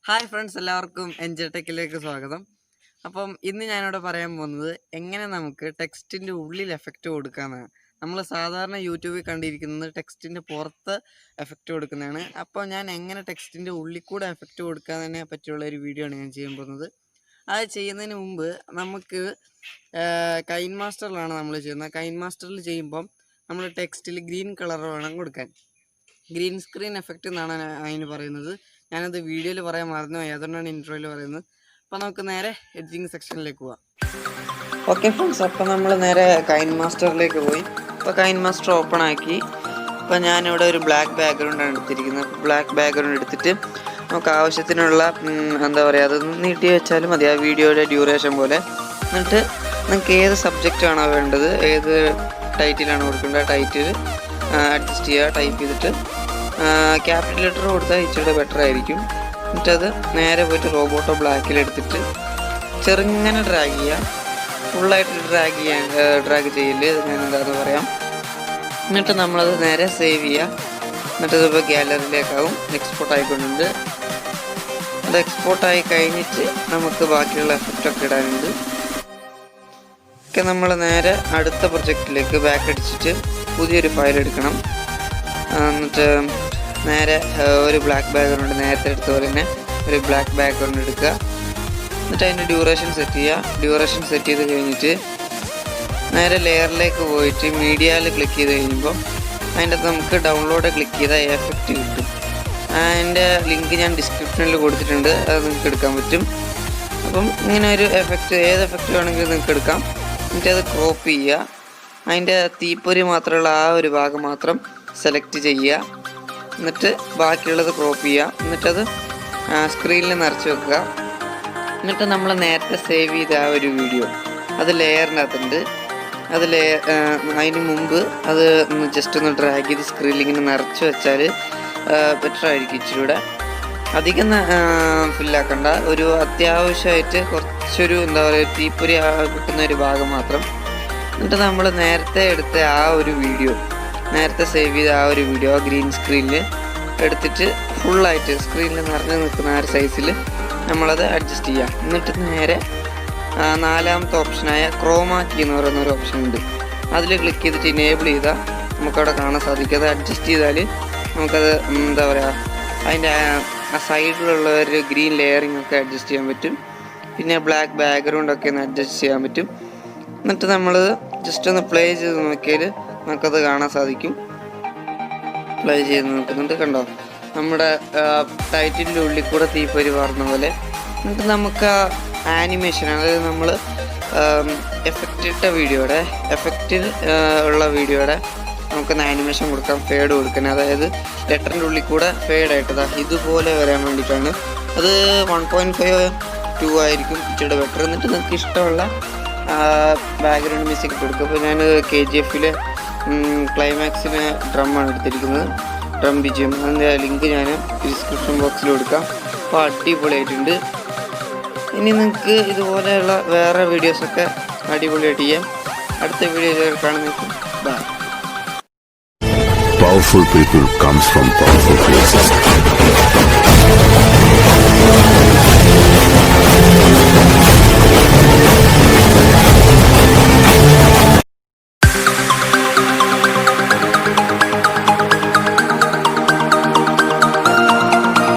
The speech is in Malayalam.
ഹായ് ഫ്രണ്ട്സ്, എല്ലാവർക്കും എൻജോടെക്കിലേക്ക് സ്വാഗതം. അപ്പം ഇന്ന് ഞാനിവിടെ പറയാൻ പോകുന്നത് എങ്ങനെ നമുക്ക് ടെക്സ്റ്റിൻ്റെ ഉള്ളിൽ എഫക്റ്റ് കൊടുക്കാമെന്നാണ്. നമ്മൾ സാധാരണ യൂട്യൂബിൽ കണ്ടിരിക്കുന്നത് ടെക്സ്റ്റിൻ്റെ പുറത്ത് എഫക്റ്റ് കൊടുക്കുന്നതാണ്. അപ്പോൾ ഞാൻ എങ്ങനെ ടെക്സ്റ്റിൻ്റെ ഉള്ളിൽ കൂടെ എഫക്റ്റ് കൊടുക്കാതിനെ പറ്റിയുള്ള ഒരു വീഡിയോ ആണ് ഞാൻ ചെയ്യാൻ പോകുന്നത്. അത് ചെയ്യുന്നതിന് മുമ്പ് നമുക്ക് കൈൻമാസ്റ്ററിലാണ് നമ്മൾ ചെയ്യുന്നത്. കൈൻമാസ്റ്ററിൽ ചെയ്യുമ്പം നമ്മൾ ടെക്സ്റ്റിൽ ഗ്രീൻ കളർ വേണം കൊടുക്കാൻ. ഗ്രീൻ സ്ക്രീൻ എഫക്റ്റ് എന്നാണ് അതിന് പറയുന്നത്. ഞാനത് വീഡിയോയിൽ പറയാൻ മറന്നുപോയി, അതുകൊണ്ടാണ് ഇൻട്രോയിൽ പറയുന്നത്. അപ്പോൾ നമുക്ക് നേരെ എഡിറ്റിംഗ് സെക്ഷനിലേക്ക് പോവാം. ഓക്കെ ഫ്രണ്ട്സ്, അപ്പോൾ നമ്മൾ നേരെ കൈൻമാസ്റ്ററിലേക്ക് പോയി. അപ്പോൾ കൈൻമാസ്റ്റർ ഓപ്പൺ ആക്കി. അപ്പോൾ ഞാനിവിടെ ഒരു ബ്ലാക്ക് ബാക്ക്ഗ്രൗണ്ടാണ് എടുത്തിരിക്കുന്നത്. അപ്പോൾ ബ്ലാക്ക് ബാക്ക്ഗ്രൗണ്ട് എടുത്തിട്ട് നമുക്ക് ആവശ്യത്തിനുള്ള എന്താ പറയുക, അതൊന്ന് നീട്ടി വെച്ചാലും മതി, ആ വീഡിയോയുടെ ഡ്യൂറേഷൻ പോലെ. എന്നിട്ട് നിങ്ങൾക്ക് ഏത് സബ്ജക്റ്റാണോ വേണ്ടത്, ഏത് ടൈറ്റിലാണ് കൊടുക്കേണ്ടത്, ടൈറ്റിൽ അഡ്ജസ്റ്റ് ചെയ്യുക. ടൈപ്പ് ചെയ്തിട്ട് ക്യാപിറ്റൽ ലെറ്റർ കൊടുത്താൽ ഇച്ചിരി ബെറ്റർ ആയിരിക്കും. എന്നിട്ടത് നേരെ പോയിട്ട് റോബോട്ടോ ബ്ലാക്കിലെടുത്തിട്ട് ചെറുങ്ങനെ ഡ്രാഗ് ചെയ്യുക. ഫുള്ളായിട്ട് ഡ്രാഗ് ചെയ്യില്ലേ, ഞാൻ എന്താണെന്ന് പറയാം. എന്നിട്ട് നമ്മളത് നേരെ സേവ് ചെയ്യുക. എന്നിട്ടതിപ്പോൾ ഗാലറിയിലേക്കാവും എക്സ്പോർട്ട് ആയിക്കൊണ്ടുണ്ട്. അത് എക്സ്പോർട്ടായി കഴിഞ്ഞിട്ട് നമുക്ക് ബാക്കിയുള്ള എഫക്റ്റൊക്കെ ഇടാനുണ്ട്. ഒക്കെ നമ്മൾ നേരെ അടുത്ത പ്രൊജക്റ്റിലേക്ക് ബാക്ക് അടിച്ചിട്ട് പുതിയൊരു ഫയൽ എടുക്കണം. എന്നിട്ട് നേരെ ഒരു ബ്ലാക്ക് ബാക്ക്ഗ്രൗണ്ട് നേരത്തെ എടുത്ത പോലെ തന്നെ ഒരു ബ്ലാക്ക് ബാക്ക്ഗ്രൗണ്ട് എടുക്കുക. എന്നിട്ട് അതിൻ്റെ ഡ്യൂറേഷൻ സെറ്റ് ചെയ്യുക. ഡ്യൂറേഷൻ സെറ്റ് ചെയ്ത് കഴിഞ്ഞിട്ട് നേരെ ലെയറിലേക്ക് പോയിട്ട് മീഡിയയിൽ ക്ലിക്ക് ചെയ്ത് കഴിയുമ്പോൾ അതിൻ്റെ അകത്ത് നമുക്ക് ഡൗൺലോഡ് ക്ലിക്ക് ചെയ്താൽ എഫക്റ്റ് കിട്ടും. അതിൻ്റെ ലിങ്ക് ഞാൻ ഡിസ്ക്രിപ്ഷനിൽ കൊടുത്തിട്ടുണ്ട്, അത് നിങ്ങൾക്ക് എടുക്കാൻ പറ്റും. അപ്പം ഇങ്ങനെ ഒരു എഫക്റ്റ്, ഏത് എഫക്റ്റ് വേണമെങ്കിലും നിങ്ങൾക്ക് എടുക്കാം. എന്നിട്ട് അത് ക്രോപ്പ് ചെയ്യുക. അതിൻ്റെ തീപ്പൊരി മാത്രമുള്ള ആ ഒരു ഭാഗം മാത്രം സെലക്ട് ചെയ്യുക. എന്നിട്ട് ബാക്കിയുള്ളത് ക്രോപ്പ് ചെയ്യുക. എന്നിട്ടത് സ്ക്രീനിൽ നിറച്ച് വെക്കുക. എന്നിട്ട് നമ്മൾ നേരത്തെ സേവ് ചെയ്ത ആ ഒരു വീഡിയോ അത് ലെയറിൻ്റെ അകത്തുണ്ട്. അത് അതിന് മുമ്പ് അത് ജസ്റ്റ് ഒന്ന് ഡ്രാഗ് ചെയ്ത് സ്ക്രീനിൽ ഇങ്ങനെ നിറച്ച് വെച്ചാൽ ബെറ്റർ ആയിരിക്കും. ഇച്ചിരി കൂടെ അധികം ഫില്ലാക്കണ്ട, ഒരു അത്യാവശ്യമായിട്ട് കുറച്ചൊരു എന്താ പറയുക തീപ്പൊരി കിട്ടുന്ന ഒരു ഭാഗം മാത്രം. എന്നിട്ട് നമ്മൾ നേരത്തെ എടുത്ത ആ ഒരു വീഡിയോ, നേരത്തെ സേവ് ചെയ്ത ആ ഒരു വീഡിയോ ഗ്രീൻ സ്ക്രീനിൽ എടുത്തിട്ട് ഫുള്ളായിട്ട് സ്ക്രീനിൽ നിറഞ്ഞു നിൽക്കുന്ന ആ ഒരു സൈസിൽ നമ്മളത് അഡ്ജസ്റ്റ് ചെയ്യാം. എന്നിട്ട് നേരെ നാലാമത്തെ ഓപ്ഷനായ ക്രോമാ കീ എന്ന് പറയുന്ന ഒരു ഓപ്ഷൻ ഉണ്ട്. അതിൽ ക്ലിക്ക് ചെയ്തിട്ട് ഇനേബിൾ ചെയ്താൽ നമുക്കവിടെ കാണാൻ സാധിക്കും. അത് അഡ്ജസ്റ്റ് ചെയ്താൽ നമുക്കത് എന്താ പറയുക, അതിൻ്റെ ആ സൈഡിലുള്ള ഒരു ഗ്രീൻ ലെയറിംഗ് ഒക്കെ അഡ്ജസ്റ്റ് ചെയ്യാൻ പറ്റും. പിന്നെ ബ്ലാക്ക് ബാക്ക്ഗ്രൗണ്ടൊക്കെ ഒന്ന് അഡ്ജസ്റ്റ് ചെയ്യാൻ പറ്റും. എന്നിട്ട് നമ്മൾ ജസ്റ്റ് ഒന്ന് പ്ലേ ചെയ്ത് നോക്കിയാൽ നമുക്കത് കാണാൻ സാധിക്കും. പ്ലേ ചെയ്ത് നോക്കുന്നുണ്ട്, കണ്ടോ, നമ്മുടെ ടൈറ്റിലിൻ്റെ ഉള്ളിൽ കൂടെ തീപ്പൊരി വാർന്ന പോലെ. എന്നിട്ട് നമുക്ക് ആ ആനിമേഷൻ, അതായത് നമ്മൾ എഫക്റ്റിൽ ഉള്ള വീഡിയോയുടെ നമുക്കൊന്ന് ആനിമേഷൻ കൊടുക്കാം, ഫേഡ് കൊടുക്കണം. അതായത് ലെറ്ററിൻ്റെ ഉള്ളിൽ കൂടെ ഫേഡായിട്ടതാ ഇതുപോലെ വരാൻ വേണ്ടിയിട്ടാണ്. അത് 1.5-2 ആയിരിക്കും ഇച്ചിരി ബെറ്റർ. എന്നിട്ട് നിങ്ങൾക്ക് ഇഷ്ടമുള്ള ബാക്ക്ഗ്രൗണ്ട് മ്യൂസിക് ഇട്ട് കൊടുക്കുക. അപ്പോൾ ഞാൻ KGFലെ ക്ലൈമാക്സിന് ഡ്രമ്മാണ് എടുത്തിരിക്കുന്നത്, ഡ്രം BGM. അതിൻ്റെ ലിങ്ക് ഞാൻ ഡിസ്ക്രിപ്ഷൻ ബോക്സിൽ കൊടുക്കാം. അപ്പോൾ അടിപൊളിയായിട്ടുണ്ട്. ഇനി നിങ്ങൾക്ക് ഇതുപോലെയുള്ള വേറെ വീഡിയോസൊക്കെ അടിപൊളിയായിട്ട് ചെയ്യാം. അടുത്ത വീഡിയോ കാണുന്നേക്കും. Bye. Powerful people comes from powerful places.